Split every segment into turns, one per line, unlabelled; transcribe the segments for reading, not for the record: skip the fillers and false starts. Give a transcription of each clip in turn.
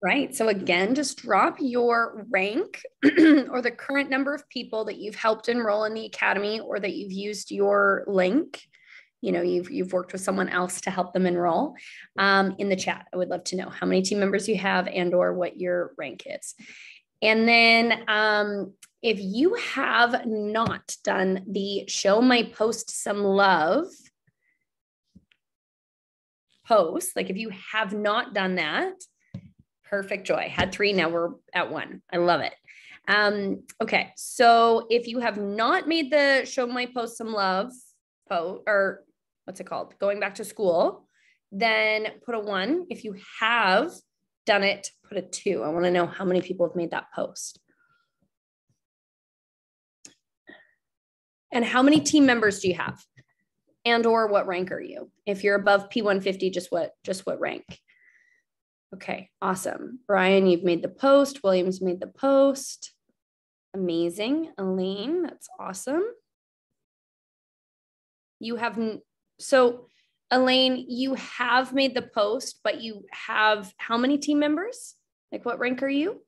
Right. So again, just drop your rank or the current number of people that you've helped enroll in the academy or that you've used your link. You know, you've worked with someone else to help them enroll in the chat. I would love to know how many team members you have and or what your rank is. And then if you have not done the show my post some love post, like if you have not done that, perfect, Joy. Had 3, now we're at 1. I love it. Okay, so if you have not made the show my post some love post, or what's it called? Going back to school, then put a 1. If you have done it, put a 2. I want to know how many people have made that post. And how many team members do you have? And or what rank are you? If you're above P150, just what rank? Okay, awesome. Brian, you've made the post. William's made the post. Amazing. Elaine, that's awesome. You have, so Elaine, you have made the post, but you have how many team members? Like what rank are you?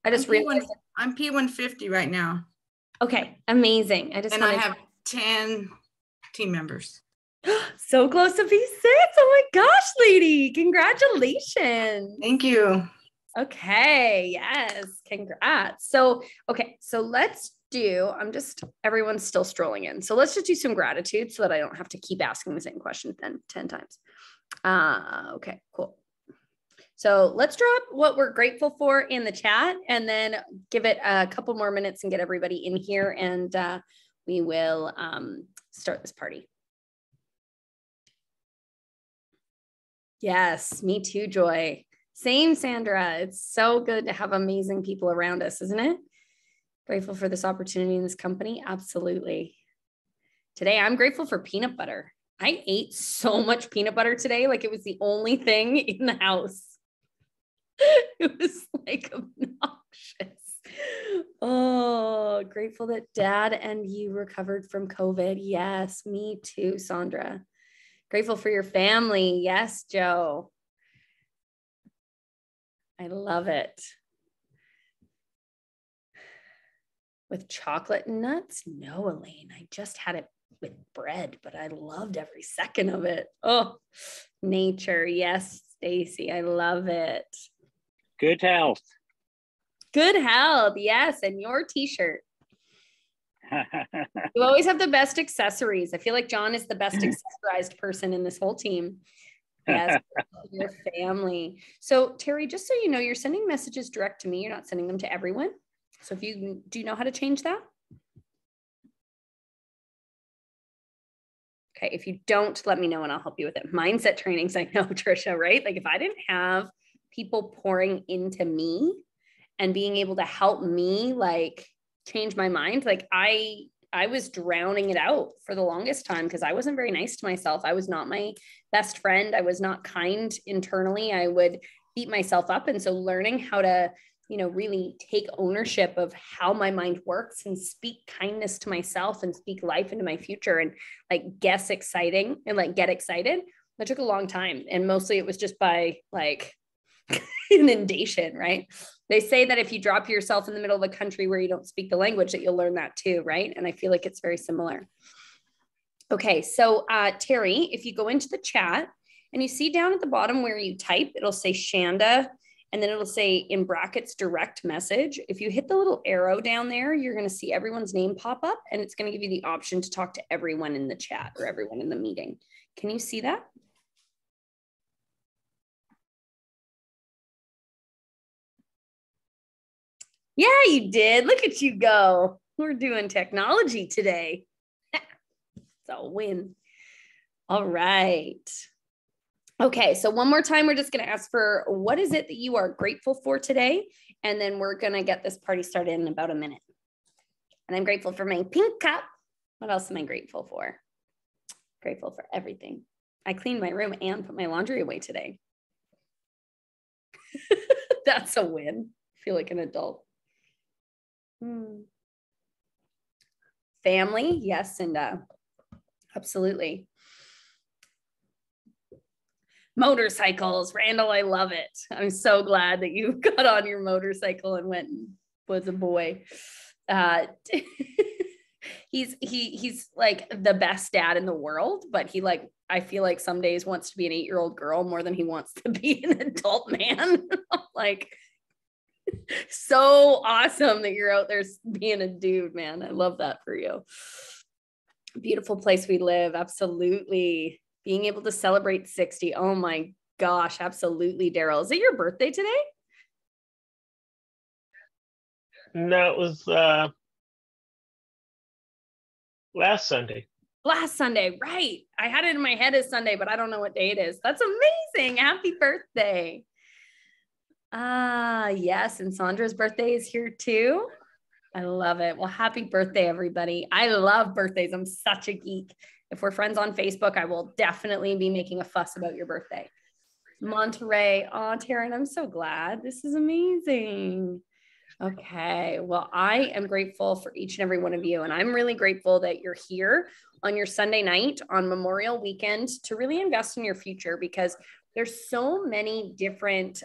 I just realized.
I'm P150 right now.
Okay, amazing. I
have 10 team members.
So close to P6. Oh my gosh, lady. Congratulations.
Thank you.
Okay. Yes. Congrats. So, okay. So let's do, everyone's still strolling in. So let's just do some gratitude so that I don't have to keep asking the same question 10 times. Okay, cool. So let's drop what we're grateful for in the chat and then give it a couple more minutes and get everybody in here and we will start this party. Yes, me too, Joy. Same, Sandra. It's so good to have amazing people around us, isn't it? Grateful for this opportunity in this company. Absolutely. Today, I'm grateful for peanut butter. I ate so much peanut butter today. Like it was the only thing in the house. It was like obnoxious. Oh, grateful that Dad and you recovered from COVID. Yes, me too, Sandra. Grateful for your family. Yes, Joe. I love it. With chocolate and nuts? No, Elaine. I just had it with bread, but I loved every second of it. Oh, nature. Yes, Stacy. I love it.
Good health.
Good health. Yes. And your t-shirt. You always have the best accessories. I feel like John is the best accessorized person in this whole team. Yes, your family. So Terry, just so you know, you're sending messages direct to me. You're not sending them to everyone. So if you do you know how to change that? Okay, if you don't, let me know and I'll help you with it. Mindset trainings, I know, Trisha, right? Like if I didn't have people pouring into me and being able to help me like change my mind, like I was drowning it out for the longest time because I wasn't very nice to myself. I was not my best friend. I was not kind internally. I would beat myself up. And so learning how to, really take ownership of how my mind works and speak kindness to myself and speak life into my future and like get excited, that took a long time. And mostly it was just by like inundation, right? They say that if you drop yourself in the middle of a country where you don't speak the language, that you'll learn that too, right? And I feel like it's very similar. Okay, so Terry, if you go into the chat and you see down at the bottom where you type, it'll say Shanda, and then it'll say in brackets, direct message. If you hit the little arrow down there, you're going to see everyone's name pop up, and it's going to give you the option to talk to everyone in the chat or everyone in the meeting. Can you see that? Yeah, you did. Look at you go. We're doing technology today. It's a win. All right. Okay, so one more time, we're just going to ask for what is it that you are grateful for today? And then we're going to get this party started in about a minute. And I'm grateful for my pink cup. What else am I grateful for? Grateful for everything. I cleaned my room and put my laundry away today. That's a win. I feel like an adult. Family, yes, and absolutely. Motorcycles. Randall, I love it. I'm so glad that you got on your motorcycle and went and was a boy. He's like the best dad in the world, but he like, I feel like some days wants to be an 8-year-old girl more than he wants to be an adult man. Like, so awesome that you're out there being a dude, man. I love that for you. Beautiful place we live. Absolutely. Being able to celebrate 60. Oh my gosh. Absolutely. Daryl, is it your birthday today?
No, it was last Sunday.
Last Sunday, right. I had it in my head as Sunday, but I don't know what day it is. That's amazing. Happy birthday. Yes. And Sandra's birthday is here too. I love it. Well, happy birthday, everybody. I love birthdays. I'm such a geek. If we're friends on Facebook, I will definitely be making a fuss about your birthday. Monterey. Oh, Taryn, I'm so glad. This is amazing. Okay. Well, I am grateful for each and every one of you. And I'm really grateful that you're here on your Sunday night on Memorial Weekend to really invest in your future, because there's so many different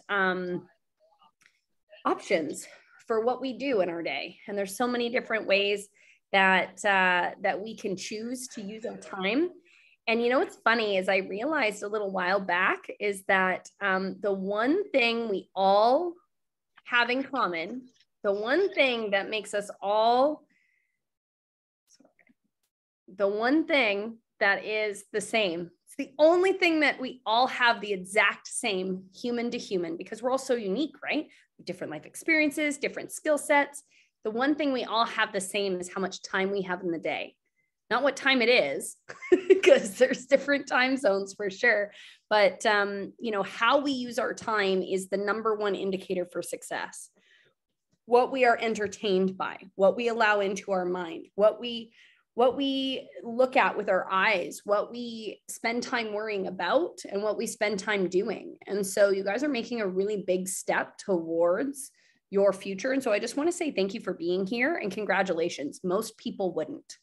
options for what we do in our day. And there's so many different ways that we can choose to use our time. And you know, what's funny is I realized a little while back is that the one thing we all have in common, the one thing that makes us all, the one thing that is the same, it's the only thing that we all have the exact same human to human, because we're all so unique, right? Different life experiences, different skill sets. The one thing we all have the same is how much time we have in the day. Not what time it is, because there's different time zones for sure. But, you know, how we use our time is the number one indicator for success. What we are entertained by, what we allow into our mind, what we look at with our eyes, what we spend time worrying about, and what we spend time doing. And so you guys are making a really big step towards your future. And so I just want to say thank you for being here and congratulations. Most people wouldn't,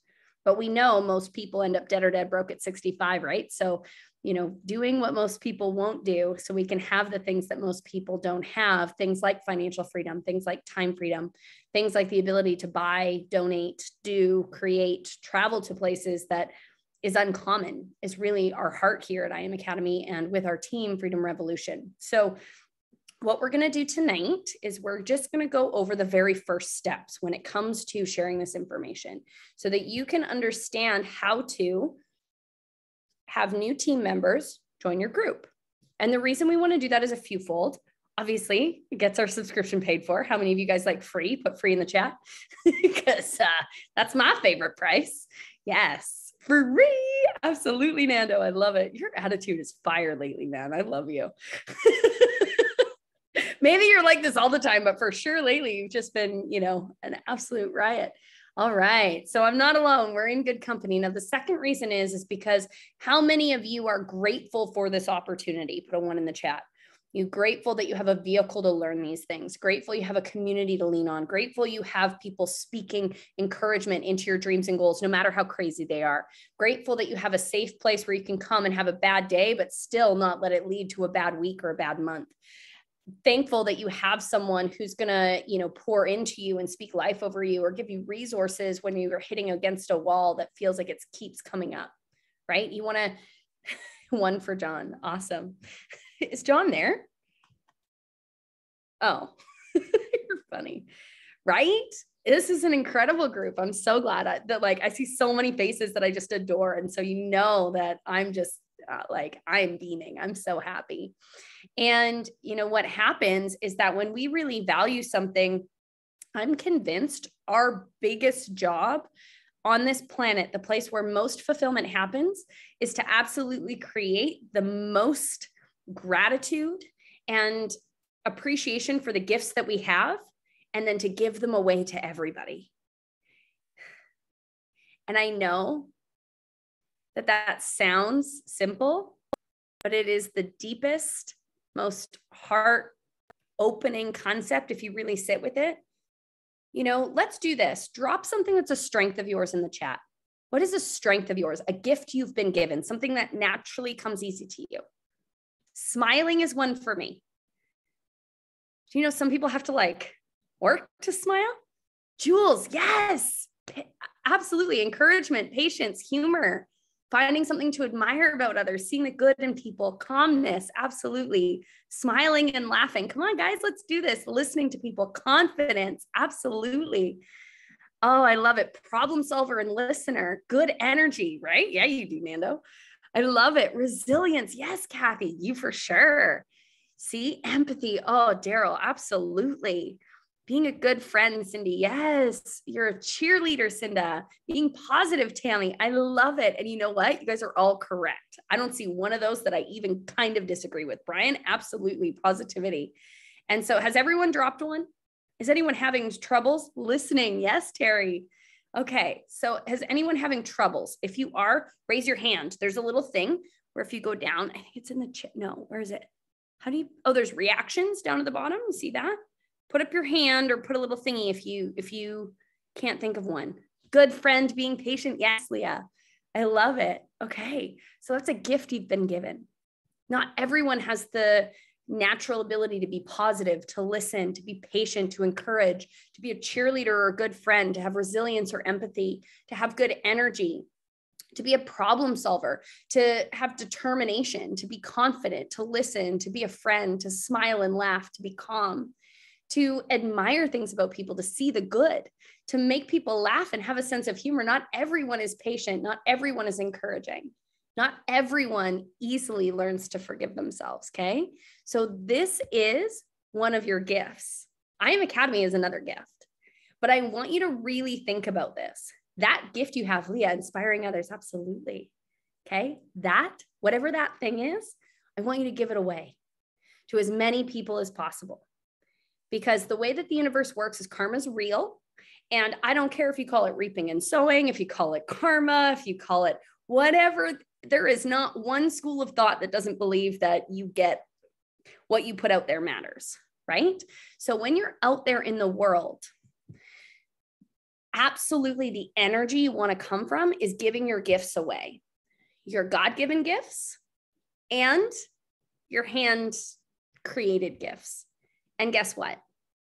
but we know most people end up dead or dead broke at 65, right? So, you know, doing what most people won't do so we can have the things that most people don't have, things like financial freedom, things like time freedom, things like the ability to buy, donate, do, create, travel to places that is uncommon, is really our heart here at I Am Academy and with our team, Freedom Revolution. So what we're going to do tonight is we're just going to go over the very first steps when it comes to sharing this information so that you can understand how to have new team members join your group. And the reason we want to do that is a fewfold. Obviously, it gets our subscription paid for. How many of you guys like free? Put free in the chat because that's my favorite price. Yes, free. Absolutely, Nando. I love it. Your attitude is fire lately, man. I love you. Maybe you're like this all the time, but for sure lately you've just been, you know, an absolute riot. All right. So I'm not alone. We're in good company. Now, the second reason is because how many of you are grateful for this opportunity? Put a 1 in the chat. You're grateful that you have a vehicle to learn these things. Grateful you have a community to lean on. Grateful you have people speaking encouragement into your dreams and goals, no matter how crazy they are. Grateful that you have a safe place where you can come and have a bad day, but still not let it lead to a bad week or a bad month. Thankful that you have someone who's going to, you know, pour into you and speak life over you or give you resources when you're hitting against a wall that feels like it keeps coming up, right? You want to, 1 for John. Awesome. Is John there? Oh, you're funny, right? This is an incredible group. I'm so glad that I see so many faces that I just adore. And so, you know, that I'm just I'm beaming. I'm so happy. And you know, what happens is that when we really value something, I'm convinced our biggest job on this planet, the place where most fulfillment happens, is to absolutely create the most gratitude and appreciation for the gifts that we have, and then to give them away to everybody. And I know that sounds simple, but it is the deepest, most heart-opening concept if you really sit with it. You know, let's do this. Drop something that's a strength of yours in the chat. What is a strength of yours? A gift you've been given, something that naturally comes easy to you. Smiling is one for me. Do you know some people have to like work to smile? Jules, yes, absolutely. Encouragement, patience, humor, finding something to admire about others, seeing the good in people, calmness, absolutely. Smiling and laughing. Come on, guys, let's do this. Listening to people, confidence, absolutely. Oh, I love it. Problem solver and listener, good energy, right? Yeah, you do, Nando. I love it. Resilience. Yes, Kathy, you for sure. See, empathy. Oh, Daryl, absolutely. Being a good friend, Cindy. Yes, you're a cheerleader, Cinda. Being positive, Tammy. I love it. And you know what? You guys are all correct. I don't see one of those that I even kind of disagree with. Brian, absolutely. Positivity. And so has everyone dropped one? Is anyone having troubles listening? Yes, Terry. Okay. So has anyone having troubles? If you are, raise your hand. There's a little thing where if you go down, I think it's in the chat. No, where is it? How do you, oh, there's reactions down at the bottom. You see that? Put up your hand or put a little thingy if you can't think of one. Good friend, being patient. Yes, Leah. I love it. Okay. So that's a gift you've been given. Not everyone has the natural ability to be positive, to listen, to be patient, to encourage, to be a cheerleader or a good friend, to have resilience or empathy, to have good energy, to be a problem solver, to have determination, to be confident, to listen, to be a friend, to smile and laugh, to be calm, to admire things about people, to see the good, to make people laugh and have a sense of humor. Not everyone is patient. Not everyone is encouraging. Not everyone easily learns to forgive themselves, okay? So this is one of your gifts. I Am Academy is another gift, but I want you to really think about this. That gift you have, Leah, inspiring others, absolutely, okay? That, whatever that thing is, I want you to give it away to as many people as possible. Because the way that the universe works is karma's real. And I don't care if you call it reaping and sowing, if you call it karma, if you call it whatever, there is not one school of thought that doesn't believe that you get what you put out there matters, right? So when you're out there in the world, absolutely the energy you want to come from is giving your gifts away, your God-given gifts and your hand-created gifts. And guess what?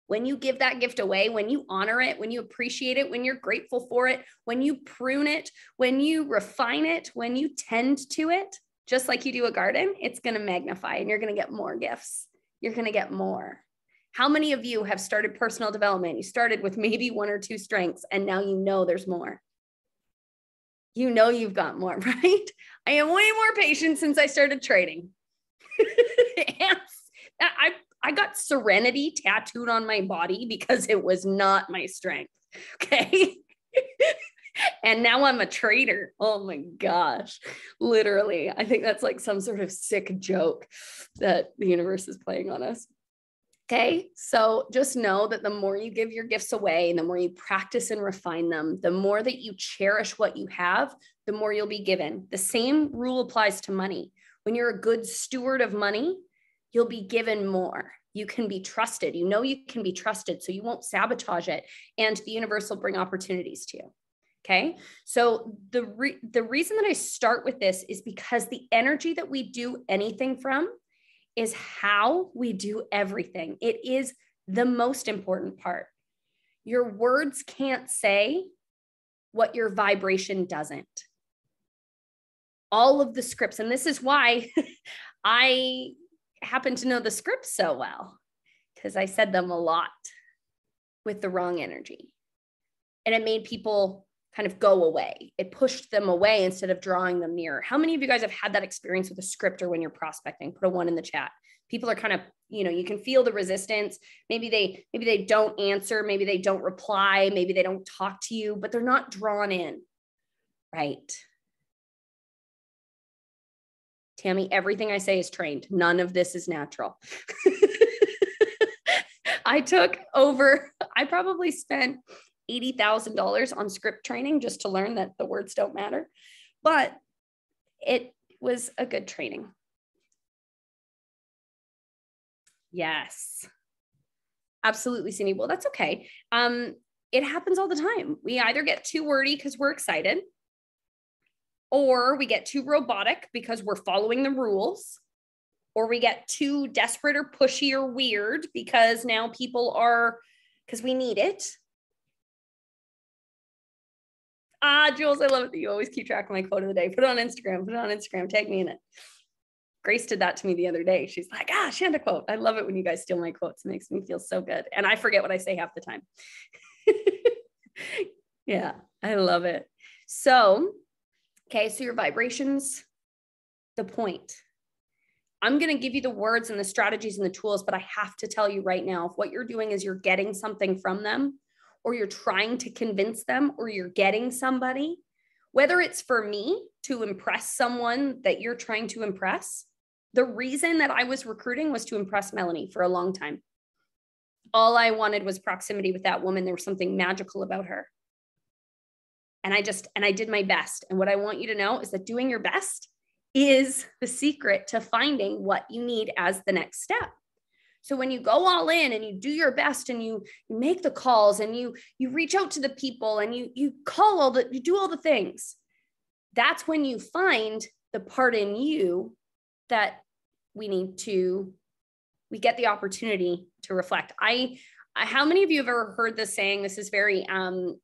When you give that gift away, when you honor it, when you appreciate it, when you're grateful for it, when you prune it, when you refine it, when you tend to it, just like you do a garden, it's going to magnify and you're going to get more gifts. You're going to get more. How many of you have started personal development? You started with maybe 1 or 2 strengths and now you know there's more. You know you've got more, right? I am way more patient since I started trading. I got serenity tattooed on my body because it was not my strength. Okay. And now I'm a trader. Oh my gosh. Literally. I think that's like some sort of sick joke that the universe is playing on us. Okay. So just know that the more you give your gifts away and the more you practice and refine them, the more that you cherish what you have, the more you'll be given. The same rule applies to money. When you're a good steward of money, you'll be given more. You can be trusted. You know you can be trusted, so you won't sabotage it. And the universe will bring opportunities to you. Okay. So the reason that I start with this is because the energy that we do anything from is how we do everything. It is the most important part. Your words can't say what your vibration doesn't. All of the scripts, and this is why I happen to know the scripts so well, because I said them a lot with the wrong energy. And it made people kind of go away. It pushed them away instead of drawing them nearer. How many of you guys have had that experience with a script or when you're prospecting? Put a 1 in the chat. People are kind of, you can feel the resistance. Maybe they don't answer. Maybe they don't reply. Maybe they don't talk to you, but they're not drawn in, right? Tammy, everything I say is trained. None of this is natural. I probably spent $80,000 on script training just to learn that the words don't matter, but it was a good training. Yes, absolutely, Cindy. Well, that's okay. It happens all the time. We either get too wordy because we're excited, or we get too robotic because we're following the rules, or we get too desperate or pushy or weird because now people are, because we need it. Jules, I love it that you always keep track of my quote of the day. Put it on Instagram, tag me in it. Grace did that to me the other day. She's like, she had a quote. I love it when you guys steal my quotes. It makes me feel so good. And I forget what I say half the time. Yeah, I love it. So, okay, so your vibrations, the point. I'm going to give you the words and the strategies and the tools, but I have to tell you right now, if what you're doing is you're getting something from them, or you're trying to convince them, or you're getting somebody, whether it's for me to impress someone that you're trying to impress, the reason that I was recruiting was to impress Melanie for a long time. All I wanted was proximity with that woman. There was something magical about her. And I did my best. And what I want you to know is that doing your best is the secret to finding what you need as the next step. So when you go all in and you do your best and you make the calls and you reach out to the people and you do all the things, that's when you find the part in you that we get the opportunity to reflect. How many of you have ever heard this saying? This is very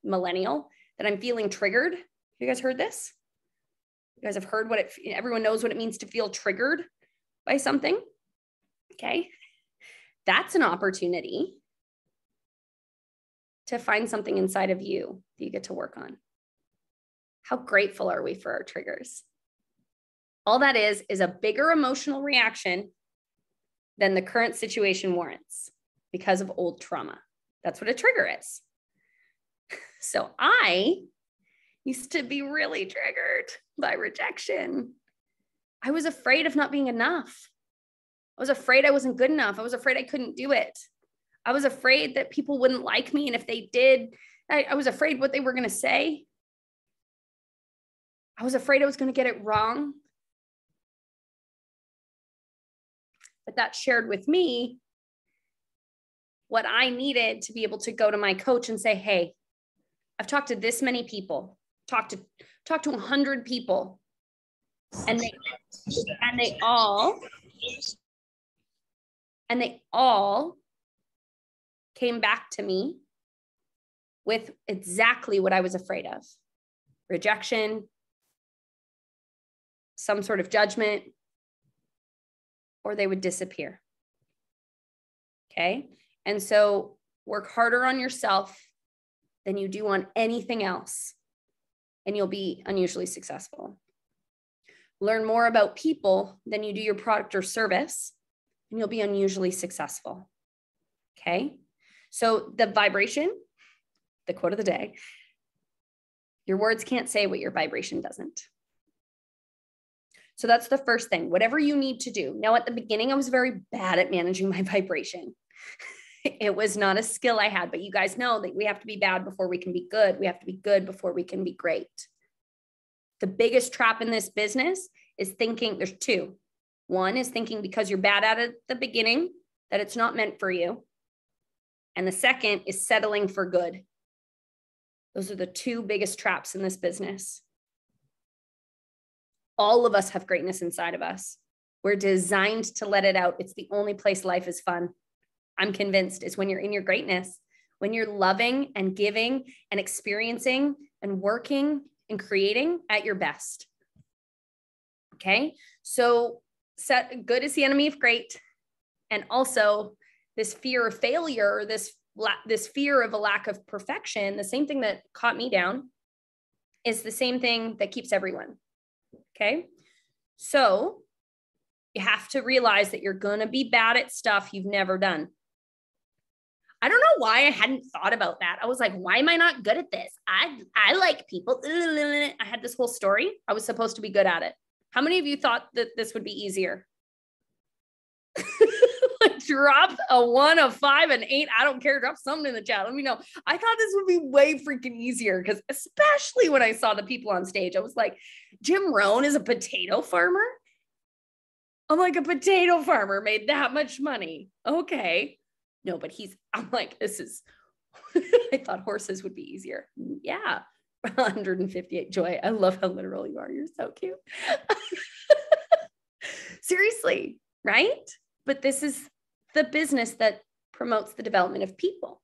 millennial, that I'm feeling triggered. You guys heard this? You guys have heard everyone knows what it means to feel triggered by something. Okay. That's an opportunity to find something inside of you that you get to work on. How grateful are we for our triggers? All that is a bigger emotional reaction than the current situation warrants because of old trauma. That's what a trigger is. So I used to be really triggered by rejection. I was afraid of not being enough. I was afraid I wasn't good enough. I was afraid I couldn't do it. I was afraid that people wouldn't like me. And if they did, I was afraid what they were going to say. I was afraid I was going to get it wrong. But that shared with me what I needed to be able to go to my coach and say, hey, I've talked to this many people, talked to 100 people, and they all came back to me with exactly what I was afraid of: rejection, some sort of judgment, or they would disappear. Okay. And so work harder on yourself than you do on anything else, and you'll be unusually successful. Learn more about people than you do your product or service, and you'll be unusually successful. Okay. So the vibration, the quote of the day, your words can't say what your vibration doesn't. So that's the first thing, whatever you need to do. Now, at the beginning, I was very bad at managing my vibration. It was not a skill I had, but you guys know that we have to be bad before we can be good. We have to be good before we can be great. The biggest trap in this business is thinking, there's two. One is thinking because you're bad at it at the beginning, that it's not meant for you. And the second is settling for good. Those are the two biggest traps in this business. All of us have greatness inside of us. We're designed to let it out. It's the only place life is fun. I'm convinced it's when you're in your greatness, when you're loving and giving and experiencing and working and creating at your best. Okay. So good is the enemy of great. And also this fear of failure, this fear of a lack of perfection, the same thing that caught me down is the same thing that keeps everyone. Okay. So you have to realize that you're going to be bad at stuff you've never done. I don't know why I hadn't thought about that. I was like, why am I not good at this? I like people. I had this whole story. I was supposed to be good at it. How many of you thought that this would be easier? Drop a 1, a 5, an 8. I don't care. Drop something in the chat. Let me know. I thought this would be way freaking easier because especially when I saw the people on stage, I was like, Jim Rohn is a potato farmer. I'm like, a potato farmer made that much money. Okay. No, but I'm like, this is, I thought horses would be easier. Yeah. 158 Joy. I love how literal you are. You're so cute. Seriously. right? But this is the business that promotes the development of people.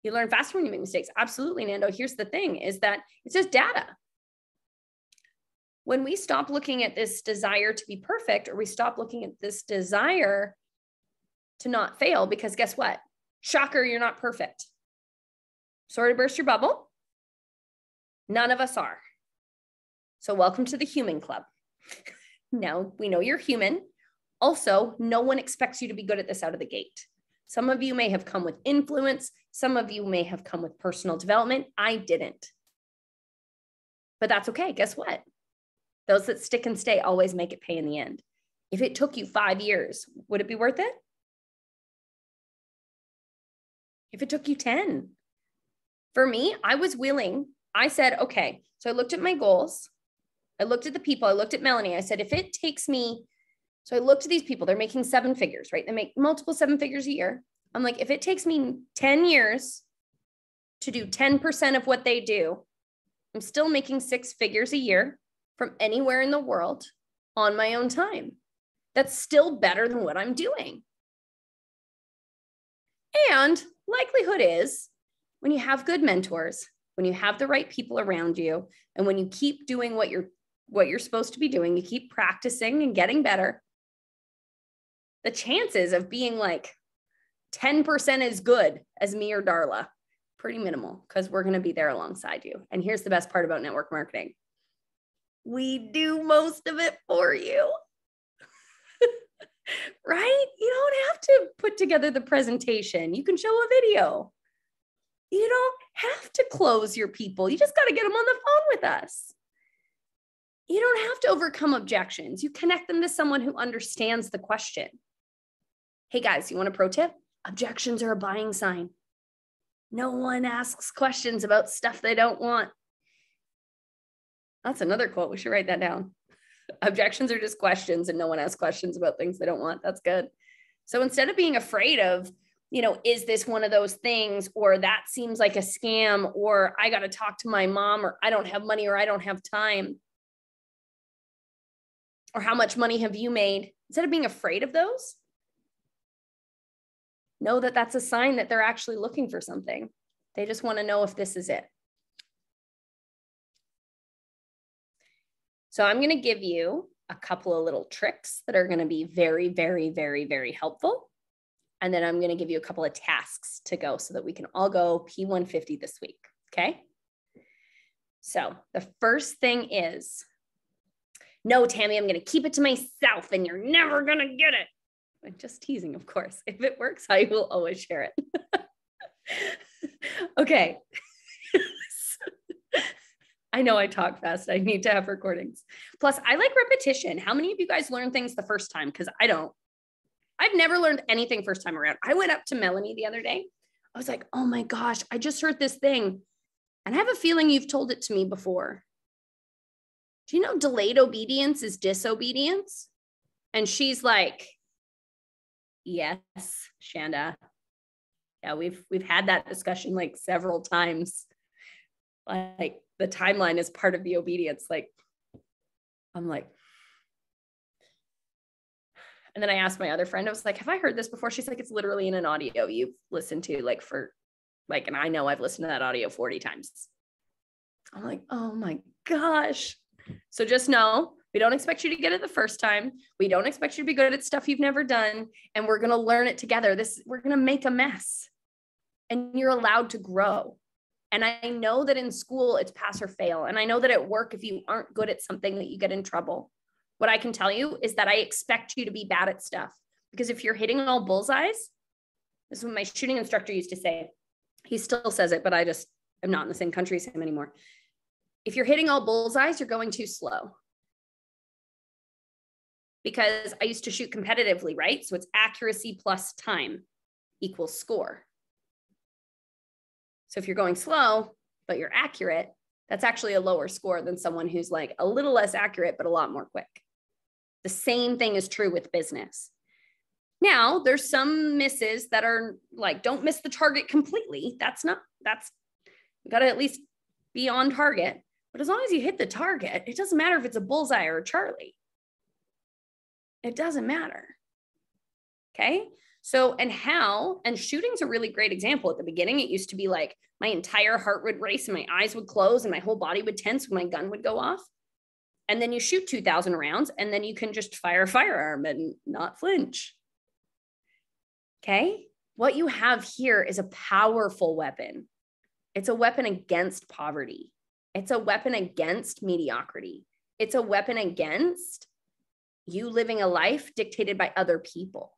You learn faster when you make mistakes. Absolutely, Nando. Here's the thing is that it's just data. When we stop looking at this desire to be perfect, or we stop looking at this desire to not fail, because guess what? Shocker, you're not perfect. Sorry to burst your bubble. None of us are. So welcome to the human club. Now we know you're human. Also, no one expects you to be good at this out of the gate. Some of you may have come with influence. Some of you may have come with personal development. I didn't. But that's okay. Guess what? Those that stick and stay always make it pay in the end. If it took you 5 years, would it be worth it? If it took you 10? For me, I was willing. I said, okay. So I looked at my goals. I looked at the people. I looked at Melanie. I said, if it takes me, so I looked at these people, they're making 7 figures, right? They make multiple 7 figures a year. I'm like, if it takes me 10 years to do 10% of what they do, I'm still making 6 figures a year from anywhere in the world on my own time. That's still better than what I'm doing. And likelihood is when you have good mentors, when you have the right people around you, and when you keep doing what you're supposed to be doing, you keep practicing and getting better, the chances of being like 10% as good as me or Darla, pretty minimal, because we're going to be there alongside you. And here's the best part about network marketing. We do most of it for you. Right? You don't have to put together the presentation. You can show a video. You don't have to close your people. You just got to get them on the phone with us. You don't have to overcome objections. You connect them to someone who understands the question. Hey guys, you want a pro tip? Objections are a buying sign. No one asks questions about stuff they don't want. That's another quote. We should write that down. Objections are just questions, and no one asks questions about things they don't want. That's good. So instead of being afraid of, is this one of those things, or that seems like a scam, or I got to talk to my mom, or I don't have money, or I don't have time, or how much money have you made? Instead of being afraid of those, know that that's a sign that they're actually looking for something. They just want to know if this is it. So I'm going to give you a couple of little tricks that are going to be very, very, very, very helpful. And then I'm going to give you a couple of tasks to go so that we can all go P150 this week. Okay. So the first thing is, no, Tammy, I'm going to keep it to myself and you're never going to get it. I'm just teasing, of course. If it works, I will always share it. Okay. I know I talk fast. I need to have recordings. Plus, I like repetition. How many of you guys learn things the first time? Because I don't. I've never learned anything first time around. I went up to Melanie the other day. I was like, oh my gosh, I just heard this thing. And I have a feeling you've told it to me before. Do you know delayed obedience is disobedience? And she's like, yes, Shanda. Yeah, we've had that discussion like several times. Like the timeline is part of the obedience. Like, I'm like, and then I asked my other friend, I was like, have I heard this before? She's like, it's literally in an audio you've listened to and I know I've listened to that audio 40 times. I'm like, oh my gosh. So just know, we don't expect you to get it the first time. We don't expect you to be good at stuff you've never done. And we're going to learn it together. We're going to make a mess and you're allowed to grow. And I know that in school it's pass or fail. And I know that at work, if you aren't good at something, that you get in trouble. What I can tell you is that I expect you to be bad at stuff, because if you're hitting all bullseyes, this is what my shooting instructor used to say. He still says it, but I'm not in the same country as him anymore. If you're hitting all bullseyes, you're going too slow. Because I used to shoot competitively, right? So it's accuracy plus time equals score. So if you're going slow, but you're accurate, that's actually a lower score than someone who's like a little less accurate, but a lot more quick. The same thing is true with business. Now, there's some misses that are like, don't miss the target completely. You got to at least be on target. But as long as you hit the target, it doesn't matter if it's a bullseye or a Charlie. It doesn't matter. Okay. So, and shooting's a really great example. At the beginning, it used to be like my entire heart would race and my eyes would close and my whole body would tense when my gun would go off. And then you shoot 2,000 rounds and then you can just fire a firearm and not flinch. Okay. What you have here is a powerful weapon. It's a weapon against poverty. It's a weapon against mediocrity. It's a weapon against you living a life dictated by other people.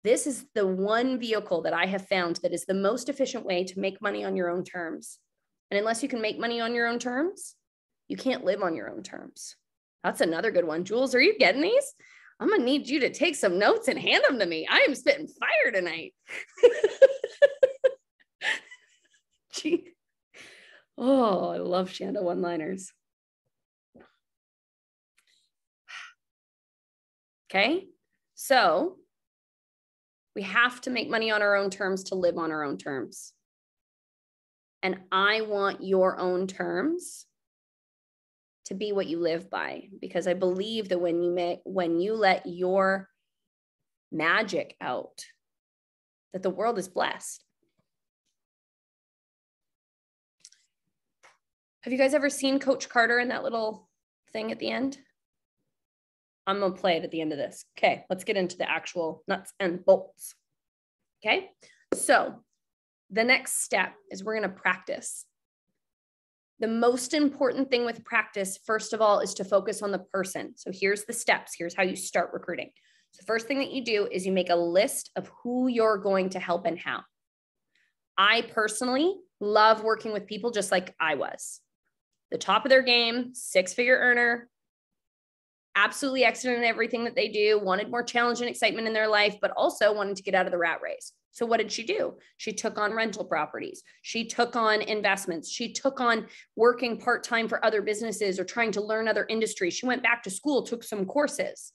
This is the one vehicle that I have found that is the most efficient way to make money on your own terms. And unless you can make money on your own terms, you can't live on your own terms. That's another good one. Jules, are you getting these? I'm going to need you to take some notes and hand them to me. I am spitting fire tonight. Gee. Oh, I love Shanda one-liners. Okay. So we have to make money on our own terms to live on our own terms. And I want your own terms to be what you live by, because I believe that when you let your magic out, that the world is blessed. Have you guys ever seen Coach Carter in that little thing at the end? I'm going to play it at the end of this. Okay, let's get into the actual nuts and bolts. Okay, so the next step is we're going to practice. The most important thing with practice, first of all, is to focus on the person. So here's the steps. Here's how you start recruiting. So the first thing that you do is you make a list of who you're going to help and how. I personally love working with people just like I was. The top of their game, 6-figure earner, absolutely excellent in everything that they do, wanted more challenge and excitement in their life, but also wanted to get out of the rat race. So what did she do? She took on rental properties. She took on investments. She took on working part-time for other businesses or trying to learn other industries. She went back to school, took some courses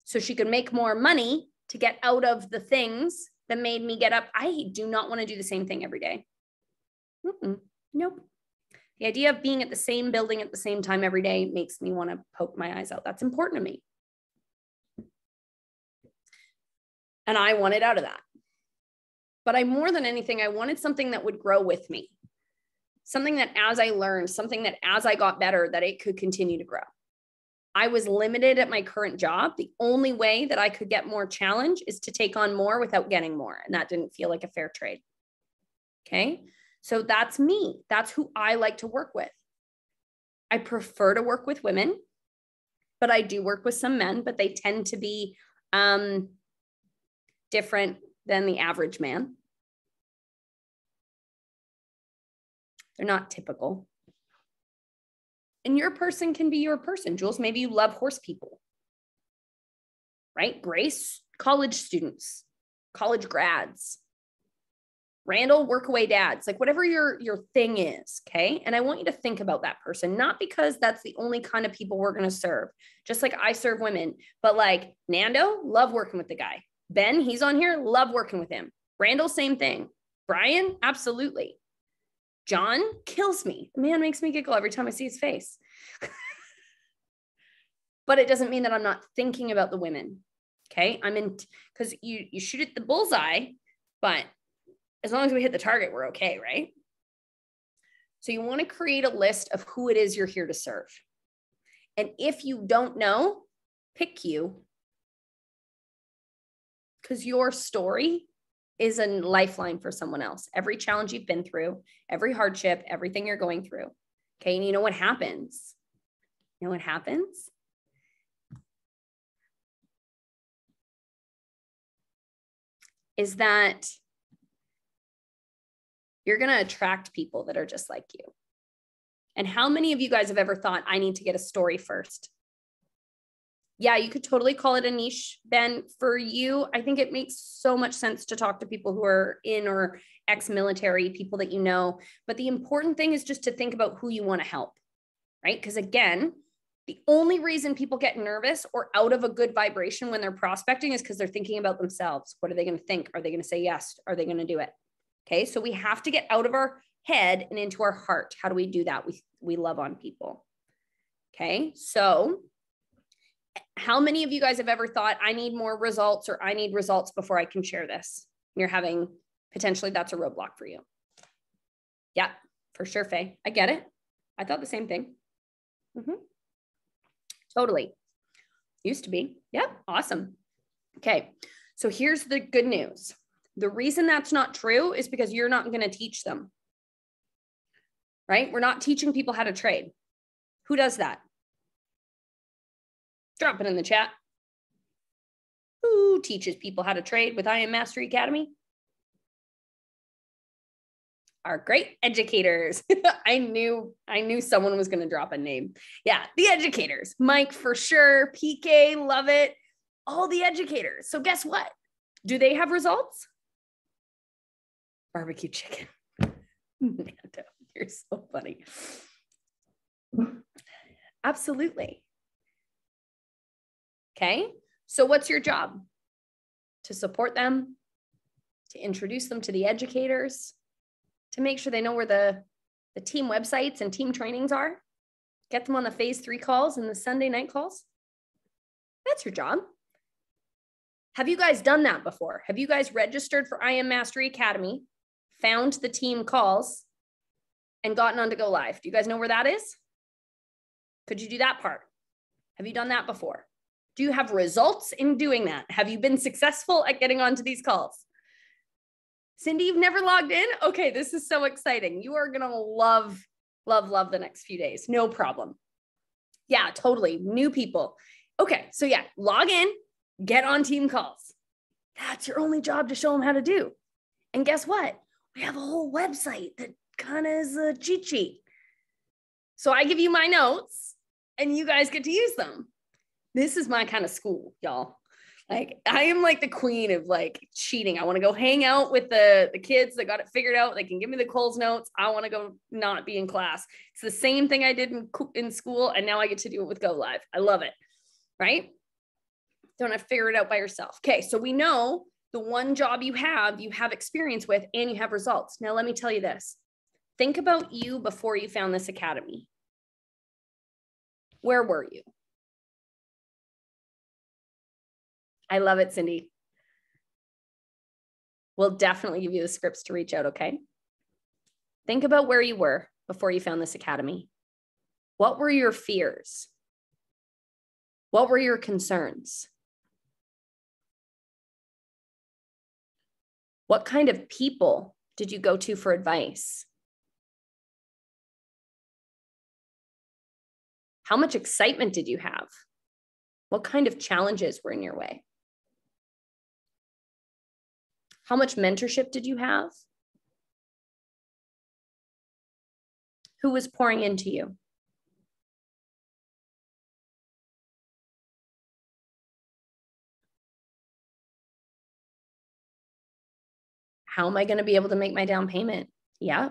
so she could make more money to get out of the things that made me get up. I do not want to do the same thing every day. Nope. The idea of being at the same building at the same time every day makes me want to poke my eyes out. That's important to me. And I wanted out of that. But more than anything, I wanted something that would grow with me. Something that as I learned, something that as I got better, that it could continue to grow. I was limited at my current job. The only way that I could get more challenge is to take on more without getting more. And that didn't feel like a fair trade. Okay. So that's me. That's who I like to work with. I prefer to work with women, but I do work with some men, but they tend to be different than the average man. They're not typical. And your person can be your person. Jules, maybe you love horse people, right? Grace, college students, college grads. Randall, workaway dads, like whatever your thing is, okay? And I want you to think about that person, not because that's the only kind of people we're going to serve, just like I serve women, but like Nando, love working with the guy. Ben, he's on here, love working with him. Randall, same thing. Brian, absolutely. John kills me. The man makes me giggle every time I see his face. But it doesn't mean that I'm not thinking about the women, okay? I'm in, because you shoot at the bullseye, but as long as we hit the target, we're okay, right? So you want to create a list of who it is you're here to serve. And if you don't know, pick you, because your story is a lifeline for someone else. Every challenge you've been through, every hardship, everything you're going through. Okay. And you know what happens? You know what happens? Is that you're going to attract people that are just like you. And how many of you guys have ever thought, I need to get a story first? Yeah, you could totally call it a niche, Ben. For you, I think it makes so much sense to talk to people who are in or ex-military, people that you know. But the important thing is just to think about who you want to help, right? Because again, the only reason people get nervous or out of a good vibration when they're prospecting is because they're thinking about themselves. What are they going to think? Are they going to say yes? Are they going to do it? Okay, so we have to get out of our head and into our heart. How do we do that? We love on people. Okay, so How many of you guys have ever thought, I need more results, or I need results before I can share this? You're having, potentially that's a roadblock for you. Yeah, for sure, Faye. I get it. I thought the same thing. Totally. Used to be. Yep. Awesome. Okay. So here's the good news. The reason that's not true is because you're not going to teach them, right? We're not teaching people how to trade. Who does that? Drop it in the chat. Who teaches people how to trade with IM Mastery Academy? Our great educators. I knew someone was going to drop a name. Yeah, the educators. Mike for sure. PK, love it. All the educators. So guess what? Do they have results? Barbecue chicken. Nando, you're so funny. Absolutely. Okay, so what's your job? To support them, to introduce them to the educators, to make sure they know where the team websites and team trainings are, get them on the phase 3 calls and the Sunday night calls. That's your job. Have you guys done that before? Have you guys registered for IM Mastery Academy, found the team calls, and gotten on to go live? Do you guys know where that is? Could you do that part? Have you done that before? Do you have results in doing that? Have you been successful at getting onto these calls? Cindy, you've never logged in? Okay, this is so exciting. You are gonna love the next few days. No problem. Yeah, totally. New people. Okay, so yeah, log in, get on team calls. That's your only job to show them how to do. And guess what? We have a whole website that kind of is a cheat sheet. So I give you my notes and you guys get to use them. This is my kind of school, y'all. Like, I am like the queen of like cheating. I want to go hang out with the kids that got it figured out. They can give me the Coles notes. I want to go not be in class. It's the same thing I did in school. And now I get to do it with Go Live. I love it. Right? Don't have to figure it out by yourself. Okay. So we know the one job you have experience with, and you have results. Now, let me tell you this. Think about you before you found this academy. Where were you? I love it, Cindy. We'll definitely give you the scripts to reach out, okay? Think about where you were before you found this academy. What were your fears? What were your concerns? What kind of people did you go to for advice? How much excitement did you have? What kind of challenges were in your way? How much mentorship did you have? Who was pouring into you? How am I going to be able to make my down payment? Yeah.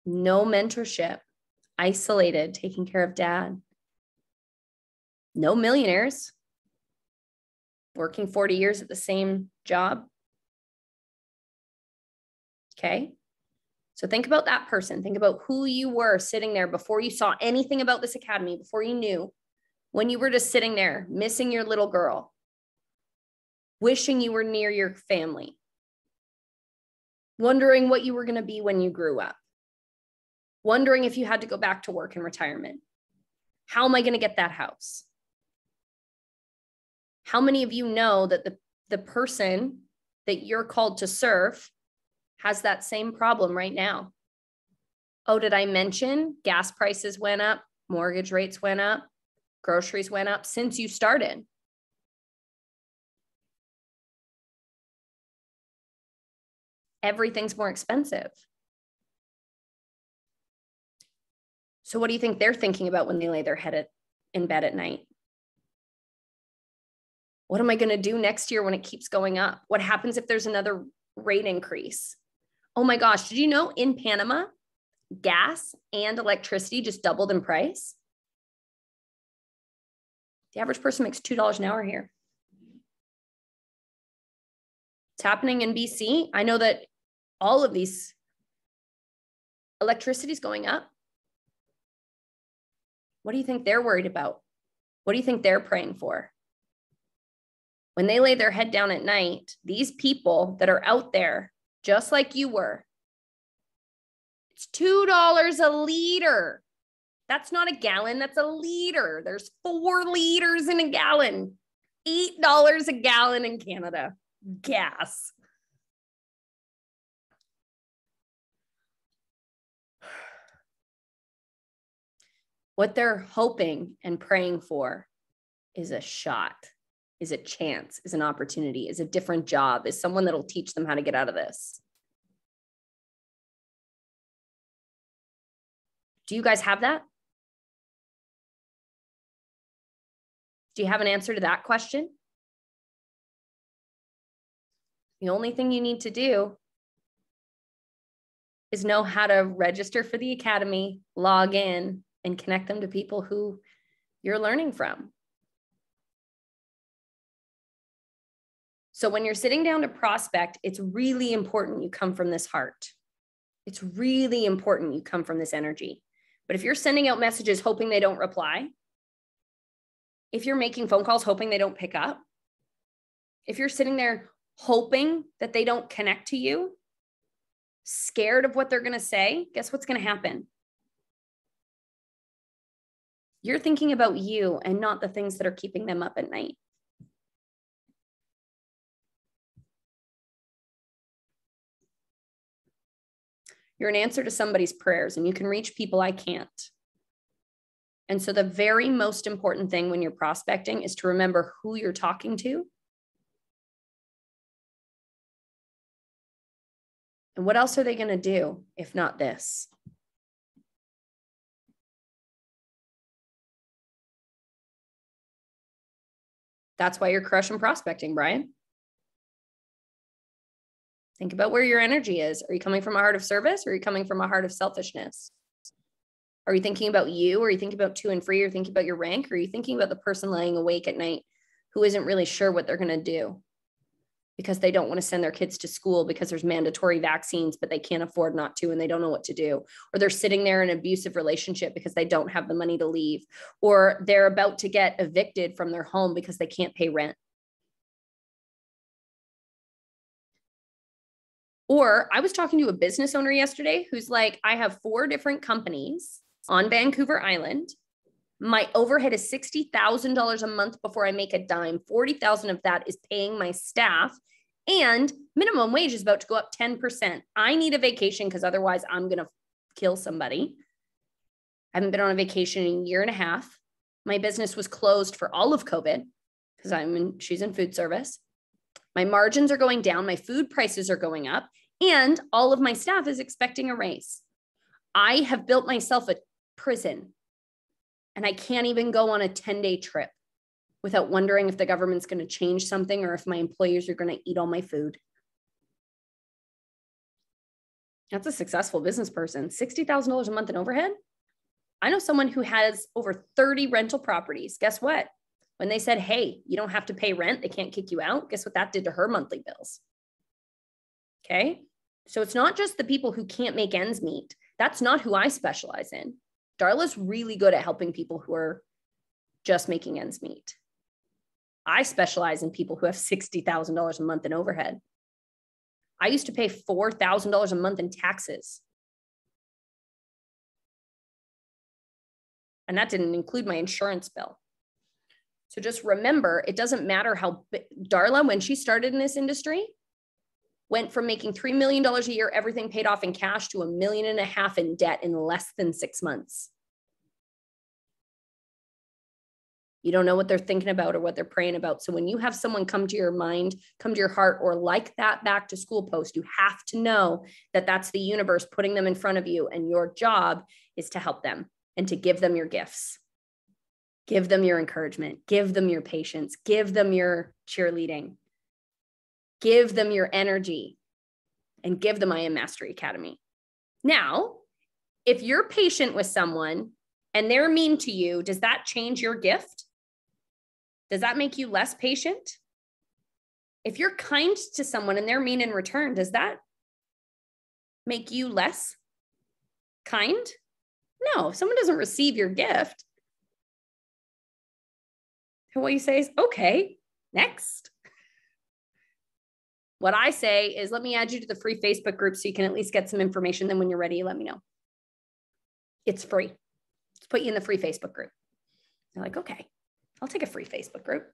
No mentorship, isolated, taking care of dad. No millionaires, working 40 years at the same job. Okay. So think about that person. Think about who you were sitting there before you saw anything about this academy, before you knew, when you were just sitting there, missing your little girl, wishing you were near your family, wondering what you were going to be when you grew up, wondering if you had to go back to work in retirement. How am I going to get that house? How many of you know that the person that you're called to serve has that same problem right now? Oh, did I mention gas prices went up, mortgage rates went up, groceries went up since you started? Everything's more expensive. So what do you think they're thinking about when they lay their head in bed at night? What am I going to do next year when it keeps going up? What happens if there's another rate increase? Oh my gosh, did you know in Panama, gas and electricity just doubled in price? The average person makes $2 an hour here. It's happening in BC. I know that all of these electricity is going up. What do you think they're worried about? What do you think they're praying for? When they lay their head down at night, these people that are out there, just like you were, it's $2 a liter. That's not a gallon, that's a liter. There's 4 liters in a gallon. $8 a gallon in Canada. Gas. What they're hoping and praying for is a shot, is a chance, is an opportunity, is a different job, is someone that'll teach them how to get out of this. Do you guys have that? Do you have an answer to that question? The only thing you need to do is know how to register for the academy, log in, and connect them to people who you're learning from. So when you're sitting down to prospect, it's really important you come from this heart. It's really important you come from this energy. But if you're sending out messages hoping they don't reply, if you're making phone calls hoping they don't pick up, if you're sitting there hoping that they don't connect to you, scared of what they're going to say, guess what's going to happen? You're thinking about you and not the things that are keeping them up at night. You're an answer to somebody's prayers, and you can reach people I can't. And so the very most important thing when you're prospecting is to remember who you're talking to. And what else are they going to do if not this? That's why you're crushing prospecting, Brian. Think about where your energy is. Are you coming from a heart of service, or are you coming from a heart of selfishness? Are you thinking about you? Or are you thinking about to and free? Or are you thinking about your rank? Or are you thinking about the person lying awake at night who isn't really sure what they're going to do because they don't want to send their kids to school because there's mandatory vaccines, but they can't afford not to, and they don't know what to do? Or they're sitting there in an abusive relationship because they don't have the money to leave, or they're about to get evicted from their home because they can't pay rent. Or I was talking to a business owner yesterday who's like, I have 4 different companies on Vancouver Island. My overhead is $60,000 a month before I make a dime. 40,000 of that is paying my staff, and minimum wage is about to go up 10%. I need a vacation because otherwise I'm going to kill somebody. I haven't been on a vacation in a year and a half. My business was closed for all of COVID because she's in food service. My margins are going down. My food prices are going up, and all of my staff is expecting a raise. I have built myself a prison, and I can't even go on a 10-day trip without wondering if the government's going to change something or if my employees are going to eat all my food. That's a successful business person. $60,000 a month in overhead. I know someone who has over 30 rental properties. Guess what? When they said, hey, you don't have to pay rent, they can't kick you out, guess what that did to her monthly bills? Okay. So it's not just the people who can't make ends meet. That's not who I specialize in. Darla's really good at helping people who are just making ends meet. I specialize in people who have $60,000 a month in overhead. I used to pay $4,000 a month in taxes. And that didn't include my insurance bill. So just remember, it doesn't matter how Darla, when she started in this industry, went from making $3 million a year, everything paid off in cash, to $1.5 million in debt in less than 6 months. You don't know what they're thinking about or what they're praying about. So when you have someone come to your mind, come to your heart, or like that back to school post, you have to know that that's the universe putting them in front of you. And your job is to help them and to give them your gifts. Give them your encouragement. Give them your patience. Give them your cheerleading. Give them your energy, and give them I Am Mastery Academy. Now, if you're patient with someone and they're mean to you, does that change your gift? Does that make you less patient? If you're kind to someone and they're mean in return, does that make you less kind? No, if someone doesn't receive your gift, And what you say is, okay, next. What I say is, let me add you to the free Facebook group so you can at least get some information. Then when you're ready, let me know. It's free. Let's put you in the free Facebook group. They're like, okay, I'll take a free Facebook group.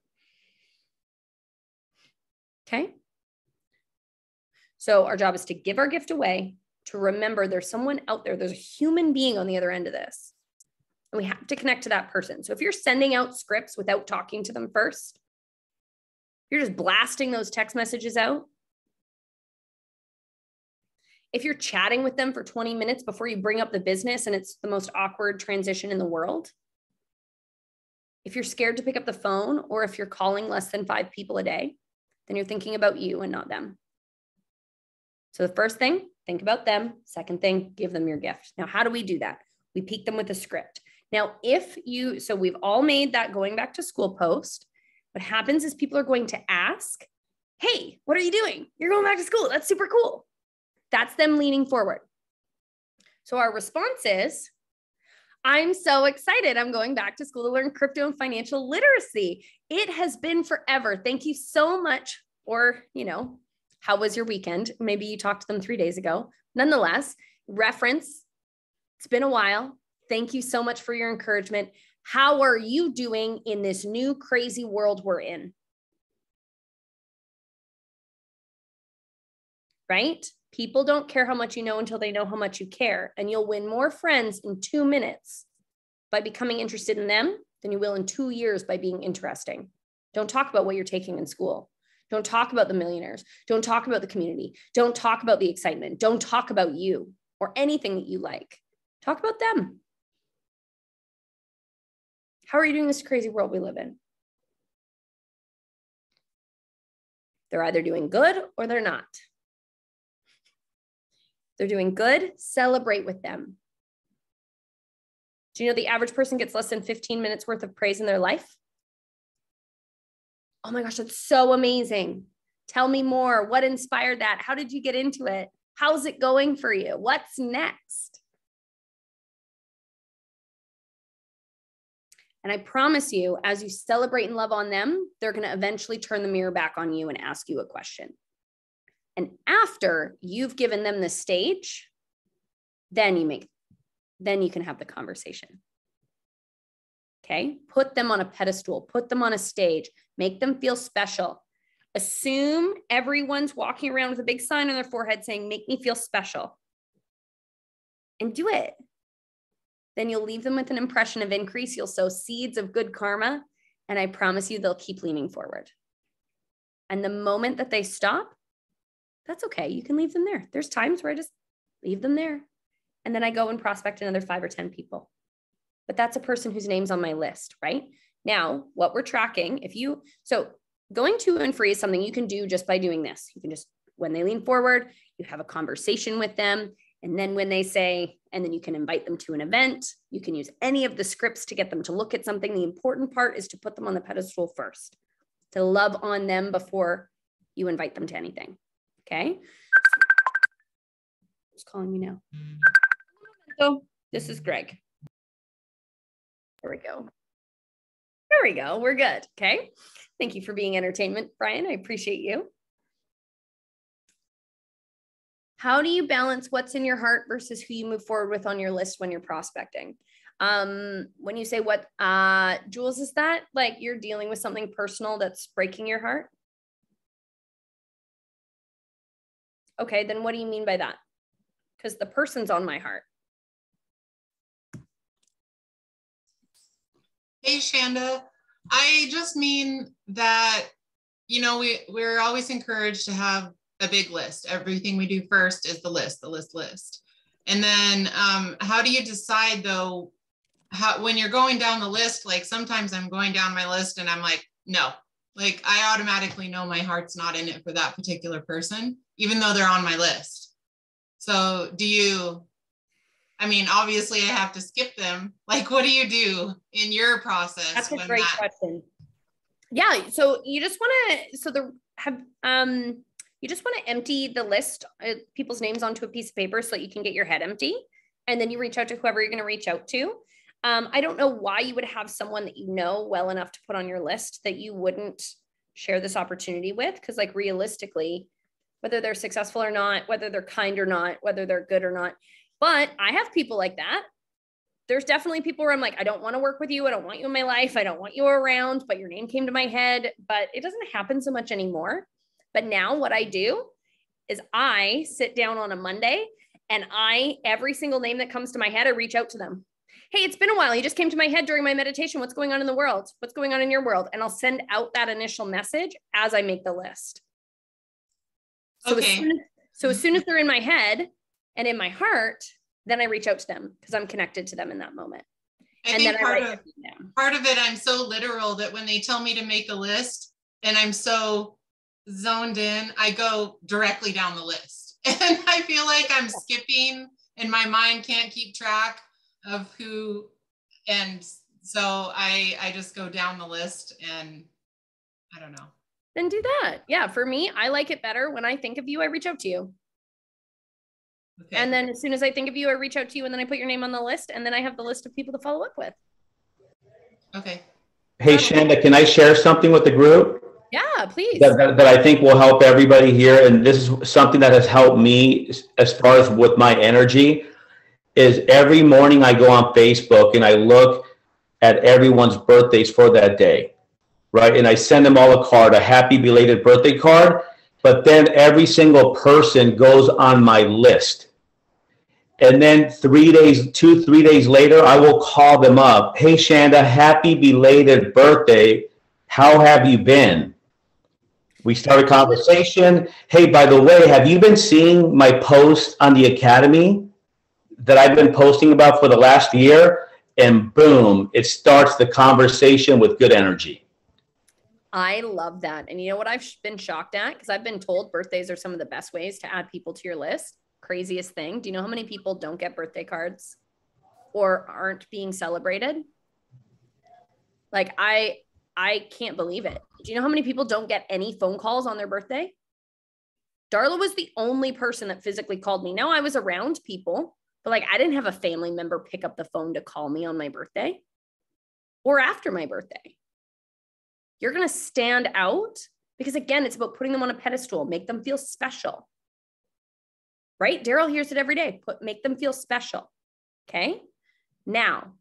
Okay. So our job is to give our gift away, to remember there's someone out there, there's a human being on the other end of this. And we have to connect to that person. So if you're sending out scripts without talking to them first, you're just blasting those text messages out. If you're chatting with them for 20 minutes before you bring up the business and it's the most awkward transition in the world, if you're scared to pick up the phone, or if you're calling less than 5 people a day, then you're thinking about you and not them. So the first thing, think about them. Second thing, give them your gift. Now, how do we do that? We peak them with a script. Now, so we've all made that going back to school post. What happens is people are going to ask, hey, what are you doing? You're going back to school. That's super cool. That's them leaning forward. So our response is, I'm so excited. I'm going back to school to learn crypto and financial literacy. It has been forever. Thank you so much. Or, how was your weekend? Maybe you talked to them 3 days ago. Nonetheless, reference, it's been a while. Thank you so much for your encouragement. How are you doing in this new crazy world we're in? Right? People don't care how much you know until they know how much you care. And you'll win more friends in 2 minutes by becoming interested in them than you will in 2 years by being interesting. Don't talk about what you're taking in school. Don't talk about the millionaires. Don't talk about the community. Don't talk about the excitement. Don't talk about you or anything that you like. Talk about them. How are you doing in this crazy world we live in? They're either doing good or they're not. They're doing good, celebrate with them. Do you know the average person gets less than 15 minutes worth of praise in their life? Oh my gosh, that's so amazing. Tell me more. What inspired that? How did you get into it? How's it going for you? What's next? And I promise you, as you celebrate and love on them, they're going to eventually turn the mirror back on you and ask you a question. And after you've given them the stage, then you can have the conversation. Okay. Put them on a pedestal, put them on a stage, make them feel special. Assume everyone's walking around with a big sign on their forehead saying, make me feel special. And do it. Then you'll leave them with an impression of increase. You'll sow seeds of good karma. And I promise you, they'll keep leaning forward. And the moment that they stop, that's okay. You can leave them there. There's times where I just leave them there. And then I go and prospect another 5 or 10 people. But that's a person whose name's on my list, right? Now, what we're tracking, so going to and free is something you can do just by doing this. You can just, when they lean forward, you have a conversation with them. And then when they say, and then you can invite them to an event, you can use any of the scripts to get them to look at something. The important part is to put them on the pedestal first, to love on them before you invite them to anything. Okay. Who's calling me now? So this is Greg. There we go. There we go. We're good. Okay. Thank you for being entertainment, Brian. I appreciate you. How do you balance what's in your heart versus who you move forward with on your list when you're prospecting? When you say what, Jules, is that like you're dealing with something personal that's breaking your heart? Okay, then what do you mean by that? Because the person's on my heart.
Hey, Shanda. I just mean that, we're always encouraged to have a big list. Everything we do first is the list. And then how do you decide though, when you're going down the list, like sometimes I'm going down my list and I'm like, no, like I automatically know my heart's not in it for that particular person, even though they're on my list. So obviously I have to skip them. Like, what do you do in your process?
That's a great question. Yeah. So you just want to, you just want to empty the list, people's names onto a piece of paper so that you can get your head empty. And then you reach out to whoever you're going to reach out to. I don't know why you would have someone that you know well enough to put on your list that you wouldn't share this opportunity with. Because like realistically, whether they're successful or not, whether they're kind or not, whether they're good or not. But I have people like that. There's definitely people where I'm like, I don't want to work with you. I don't want you in my life. I don't want you around, but your name came to my head. But it doesn't happen so much anymore. But now what I do is I sit down on a Monday and every single name that comes to my head, I reach out to them. Hey, it's been a while. You just came to my head during my meditation. What's going on in the world? What's going on in your world? And I'll send out that initial message as I make the list. So,
Okay.
as soon as they're in my head and in my heart, then I reach out to them because I'm connected to them in that moment.
I think part of it, I'm so literal that when they tell me to make a list and I'm so zoned in, I go directly down the list. And I feel like I'm skipping and my mind can't keep track of who. And so I just go down the list and I don't know.
Then do that. Yeah. For me, I like it better when I think of you, I reach out to you. Okay. And then as soon as I think of you, I reach out to you and then I put your name on the list and then I have the list of people to follow up with.
Okay.
Hey, Shanda, can I share something with the group?
Yeah, please.
That I think will help everybody here. And this is something that has helped me as far as with my energy is every morning I go on Facebook and I look at everyone's birthdays for that day, right? And I send them all a card, a happy belated birthday card. But then every single person goes on my list. And then 3 days later, I will call them up. Hey, Shanda, happy belated birthday. How have you been? We start a conversation. Hey, by the way, have you been seeing my post on the Academy that I've been posting about for the last year? And boom, it starts the conversation with good energy.
I love that. And you know what I've been shocked at? Because I've been told birthdays are some of the best ways to add people to your list. Craziest thing. Do you know how many people don't get birthday cards or aren't being celebrated? Like I can't believe it. Do you know how many people don't get any phone calls on their birthday? Darla was the only person that physically called me. Now I was around people, but like I didn't have a family member pick up the phone to call me on my birthday or after my birthday. You're going to stand out because again, it's about putting them on a pedestal, make them feel special, right? Daryl hears it every day. Make them feel special. Okay. Now,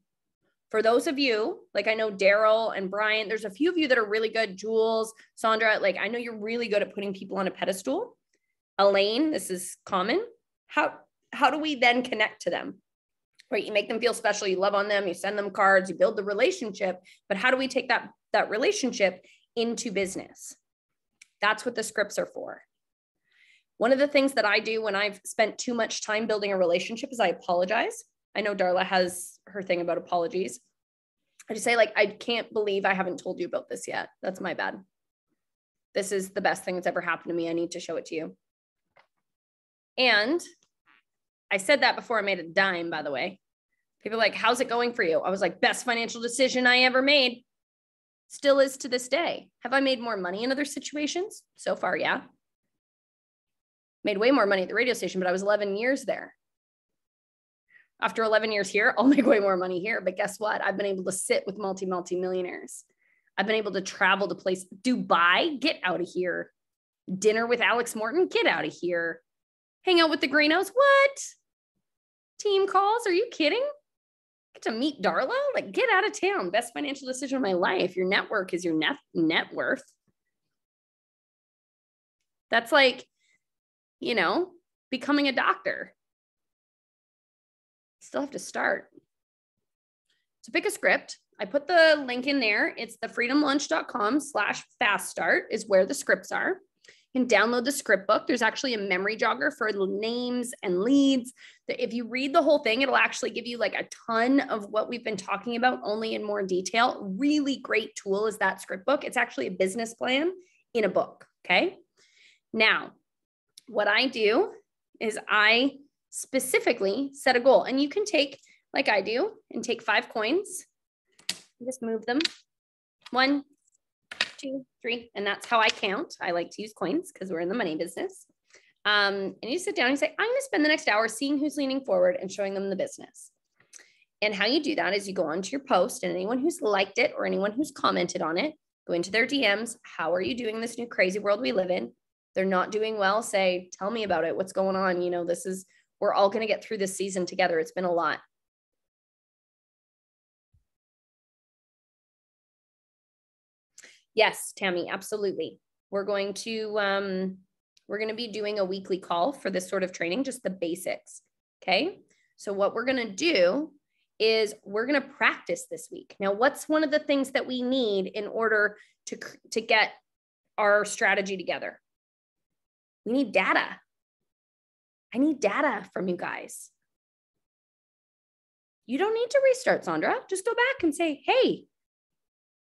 for those of you, like I know Daryl and Brian, there's a few of you that are really good. Jules, Sandra, like I know you're really good at putting people on a pedestal. Elaine, this is common. How do we then connect to them? Right? You make them feel special. You love on them. You send them cards. You build the relationship. But how do we take that relationship into business? That's what the scripts are for. One of the things that I do when I've spent too much time building a relationship is I apologize. I know Darla has her thing about apologies. I just say like, I can't believe I haven't told you about this yet. That's my bad. This is the best thing that's ever happened to me. I need to show it to you. And I said that before I made a dime, by the way. People are like, how's it going for you? I was like, best financial decision I ever made. Still is to this day. Have I made more money in other situations? So far, yeah. Made way more money at the radio station, but I was 11 years there. After 11 years here, I'll make way more money here. But guess what? I've been able to sit with multi-millionaires. I've been able to travel to places. Dubai, get out of here. Dinner with Alex Morton, get out of here. Hang out with the Greenos, what? Team calls, are you kidding? Get to meet Darla? Like, get out of town. Best financial decision of my life. Your network is your net worth. That's like, you know, becoming a doctor. Still have to start. So pick a script. I put the link in there. It's thefreedomlunch.com/fast-start is where the scripts are. You can download the script book. There's actually a memory jogger for names and leads. If you read the whole thing, it'll actually give you like a ton of what we've been talking about, only in more detail. Really great tool is that script book. It's actually a business plan in a book. Okay. Now, what I do is I specifically set a goal, and you can take, like I do, and take 5 coins. Just move them. 1, 2, 3. And that's how I count. I like to use coins because we're in the money business. And you sit down and you say, I'm going to spend the next hour seeing who's leaning forward and showing them the business. And how you do that is you go onto your post, and anyone who's liked it or anyone who's commented on it, go into their DMs. How are you doing in this new crazy world we live in? They're not doing well. Say, tell me about it. What's going on? You know, we're all going to get through this season together. It's been a lot. Yes, Tammy, absolutely. We're going to be doing a weekly call for this sort of training, just the basics. Okay. So what we're going to do is we're going to practice this week. Now, what's one of the things that we need in order to get our strategy together? We need data. I need data from you guys. You don't need to restart, Sandra. Just go back and say, hey,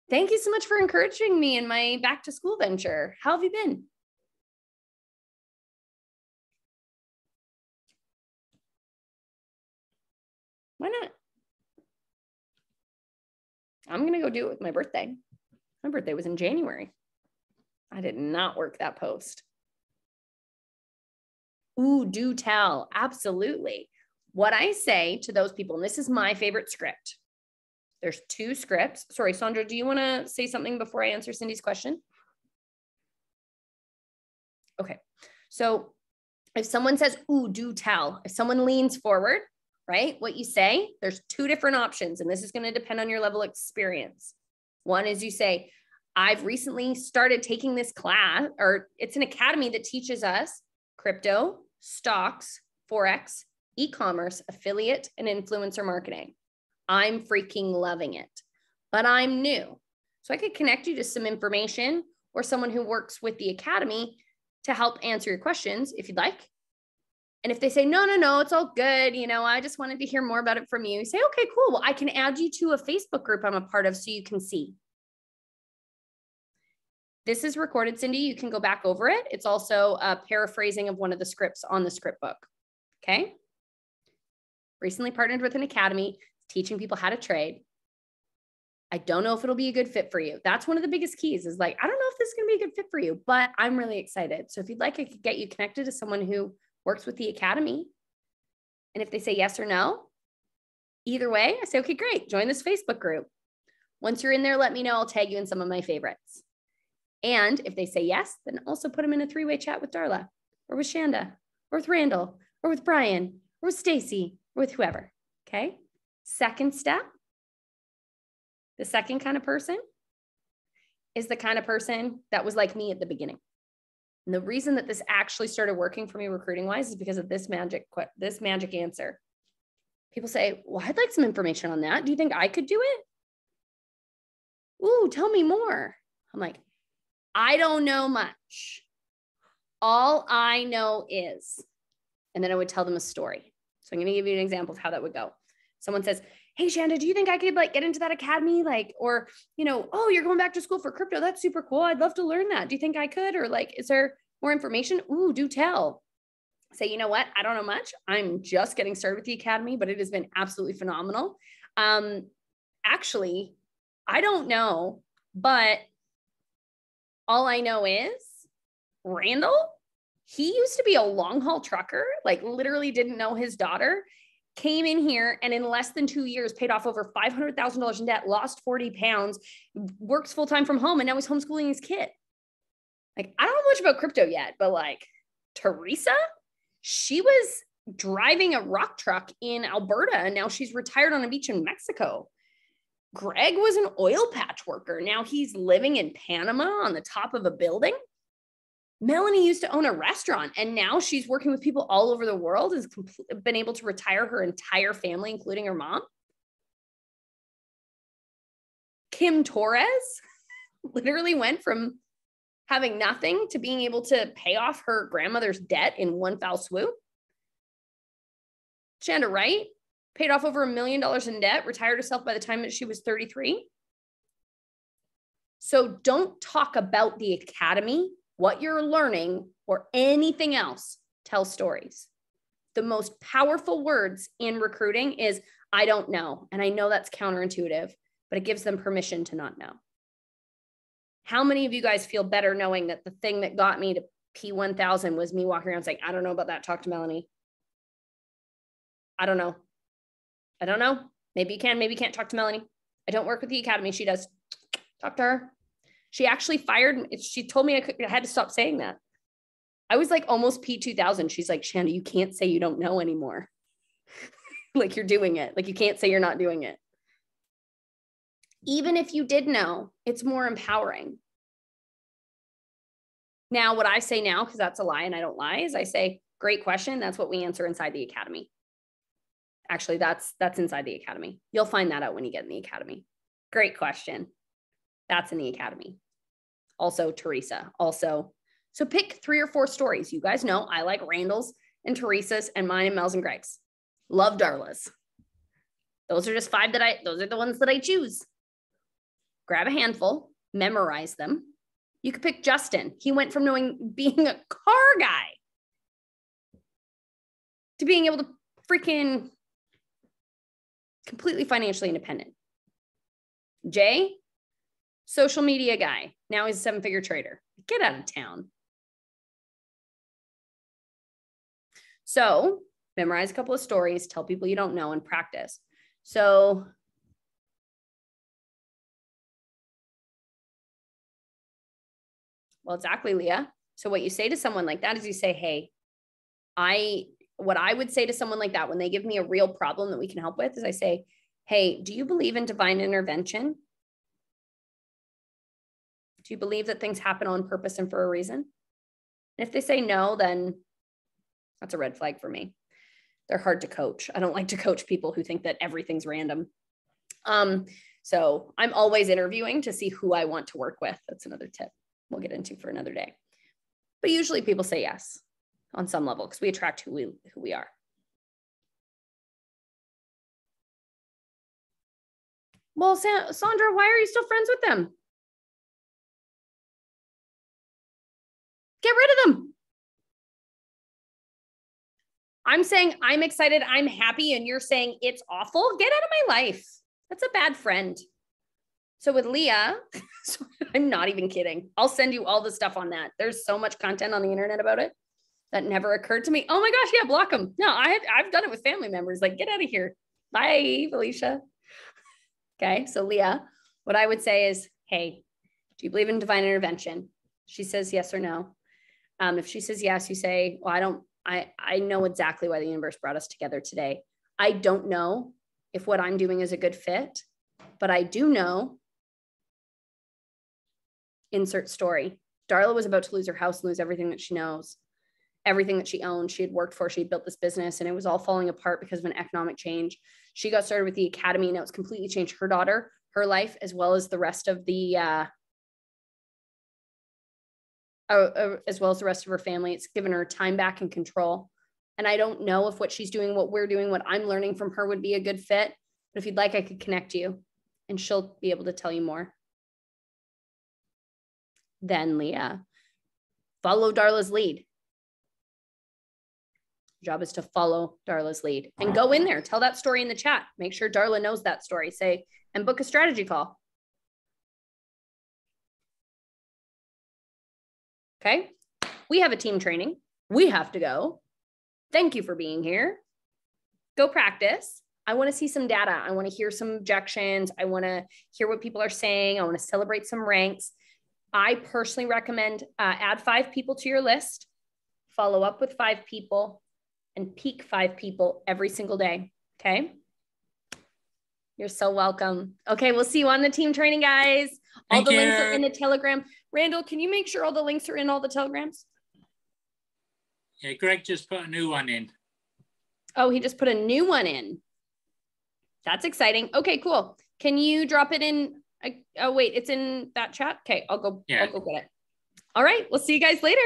thank you so much for encouraging me in my back to school venture. How have you been? Why not? I'm going to go do it with my birthday. My birthday was in January. I did not work that post. Ooh, do tell. Absolutely. What I say to those people, and this is my favorite script. There's 2 scripts. Sorry, Sandra, do you want to say something before I answer Cindy's question? Okay. So if someone says, ooh, do tell, if someone leans forward, right? What you say, there's 2 different options, and this is going to depend on your level of experience. One is you say, I've recently started taking this class, or it's an academy that teaches us crypto, stocks, Forex, e-commerce, affiliate, and influencer marketing. I'm freaking loving it, but I'm new. So I could connect you to some information or someone who works with the academy to help answer your questions if you'd like. And if they say, no, it's all good. You know, I just wanted to hear more about it from you. You say, okay, cool. Well, I can add you to a Facebook group I'm a part of so you can see. This is recorded, Cindy. You can go back over it. It's also a paraphrasing of one of the scripts on the script book. Okay. Recently partnered with an academy teaching people how to trade. I don't know if it'll be a good fit for you. That's one of the biggest keys is like, I don't know if this is going to be a good fit for you, but I'm really excited. So if you'd like, I could get you connected to someone who works with the academy. And if they say yes or no, either way, I say, okay, great. Join this Facebook group. Once you're in there, let me know. I'll tag you in some of my favorites. And if they say yes, then also put them in a 3-way chat with Darla or with Shanda or with Randall or with Brian or with Stacy or with whoever. Okay. Second step, the second kind of person is the kind of person that was like me at the beginning. And the reason that this actually started working for me recruiting wise is because of this magic answer. People say, well, I'd like some information on that. Do you think I could do it? Ooh, tell me more. I'm like, I don't know much. All I know is, and then I would tell them a story. So I'm going to give you an example of how that would go. Someone says, hey, Shanda, do you think I could like get into that academy? Like, or, you know, oh, you're going back to school for crypto. That's super cool. I'd love to learn that. Do you think I could? Or like, is there more information? Ooh, do tell. Say, you know what? I don't know much. I'm just getting started with the academy, but it has been absolutely phenomenal. Actually, I don't know, but all I know is Randall, he used to be a long haul trucker, like literally didn't know his daughter, came in here and in less than 2 years paid off over $500,000 in debt, lost 40 pounds, works full-time from home, and now he's homeschooling his kid. Like, I don't know much about crypto yet, but like Teresa, she was driving a rock truck in Alberta and now she's retired on a beach in Mexico. Greg was an oil patch worker. Now he's living in Panama on the top of a building. Melanie used to own a restaurant and now she's working with people all over the world, has been able to retire her entire family, including her mom. Kim Torres literally went from having nothing to being able to pay off her grandmother's debt in one foul swoop. Shanda Wright paid off over $1 million in debt, retired herself by the time that she was 33. So don't talk about the academy, what you're learning, or anything else. Tell stories. The most powerful words in recruiting is, I don't know. And I know that's counterintuitive, but it gives them permission to not know. How many of you guys feel better knowing that the thing that got me to P1000 was me walking around saying, I don't know about that. Talk to Melanie. I don't know. I don't know. Maybe you can, maybe you can't. Talk to Melanie. I don't work with the academy. She does. Talk to her. She actually fired me. She told me I had to stop saying that. I was like almost P2000. She's like, Shanda, you can't say you don't know anymore. Like you're doing it. Like you can't say you're not doing it. Even if you did know, it's more empowering. Now, what I say now, because that's a lie and I don't lie, is I say, great question. That's what we answer inside the academy. Actually, that's inside the academy. You'll find that out when you get in the academy. Great question. That's in the academy. Also, Teresa. Also, so pick 3 or 4 stories. You guys know I like Randall's and Teresa's and mine and Mel's and Greg's. Love Darla's. Those are just 5 those are the ones that I choose. Grab a handful, memorize them. You could pick Justin. He went from being a car guy to being able to freaking completely financially independent. Jay, social media guy. Now he's a 7-figure trader. Get out of town. So memorize a couple of stories, tell people you don't know, and practice. So well, exactly, Leah. So what you say to someone like that is you say, hey, what I would say to someone like that when they give me a real problem that we can help with is I say, hey, do you believe in divine intervention? Do you believe that things happen on purpose and for a reason? And if they say no, then that's a red flag for me. They're hard to coach. I don't like to coach people who think that everything's random. So I'm always interviewing to see who I want to work with. That's another tip we'll get into for another day. But usually people say yes on some level because we attract who we are. Well, Sandra, why are you still friends with them? Get rid of them. I'm saying I'm excited, I'm happy, and you're saying it's awful. Get out of my life. That's a bad friend. So with Leah, I'm not even kidding. I'll send you all the stuff on that. There's so much content on the internet about it that never occurred to me. Oh my gosh, yeah, block them. No, I've done it with family members. Like, get out of here. Bye, Felicia. Okay, so Leah, what I would say is, hey, do you believe in divine intervention? She says yes or no. If she says yes, you say, well, I know exactly why the universe brought us together today. I don't know if what I'm doing is a good fit, but I do know, insert story. Darla was about to lose her house and lose everything that she knows, everything that she owned. She had worked for, she had built this business, and it was all falling apart because of an economic change. She got started with the academy, and it's completely changed her daughter, her life, as well as the rest of the, as well as the rest of her family. It's given her time back and control. And I don't know if what she's doing, what we're doing, what I'm learning from her would be a good fit. But if you'd like, I could connect you and she'll be able to tell you more. Then Leah, follow Darla's lead. Your job is to follow Darla's lead and go in there. Tell that story in the chat. Make sure Darla knows that story. Say, and book a strategy call. Okay. We have a team training. We have to go. Thank you for being here. Go practice. I want to see some data. I want to hear some objections. I want to hear what people are saying. I want to celebrate some ranks. I personally recommend add 5 people to your list, follow up with 5 people, and peak 5 people every single day. Okay. You're so welcome. Okay. We'll see you on the team training, guys. All the links are in the Telegram. Randall, can you make sure all the links are in all the Telegrams?
Yeah, Greg just put a new one in.
Oh, he just put a new one in. That's exciting. Okay, cool. Can you drop it in? Oh, wait, it's in that chat? Okay, I'll go get it. All right, we'll see you guys later.